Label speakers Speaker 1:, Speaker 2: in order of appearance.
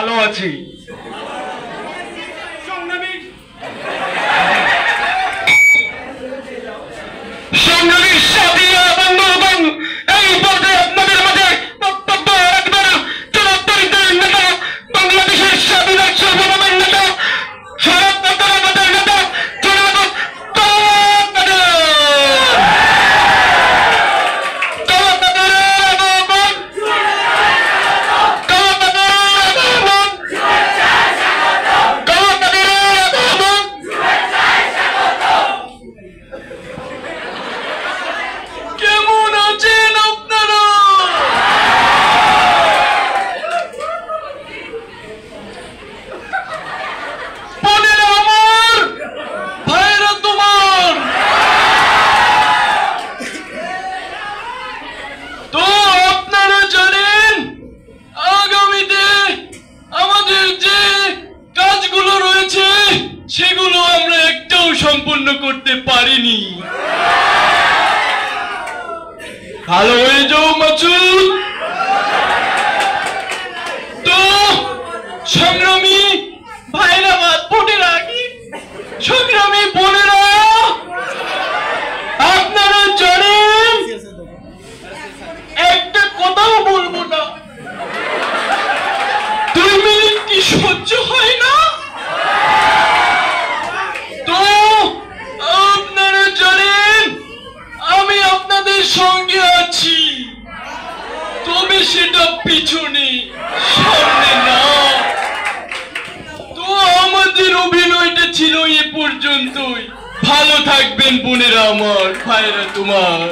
Speaker 1: ভালো আছি। সংগ্রামী সাথী বন্ধুগণ, এই পর্যায়ে আপনাদের মাঝে বক্তব্য রাখবেন জনপ্রিয় নেতা, বাংলাদেশের স্বাধীনতার সার্বভৌমের নেতা, শরৎ বন্দ্যোপাধ্যায়ের নেতা জনাব সেগুলো আমরা একটাও সম্পূর্ণ করতে পারিনি। ভালো হয়ে যাও মাসুদ। তো সংগ্রামী ভাইরা ভোটের আগে, সংগ্রামী বোনেরা, আপনারা জানেন একটা কথাও বলবো না, 2 মিনিট কি সহ্য হয় না? সঙ্গে আছি, তবে সেটা পিছনে, সামনে না। তো আমাদের অভিনয়টা ছিল এ পর্যন্তই। ভালো থাকবেন বোনেরা আমার, ভাইরা তোমার।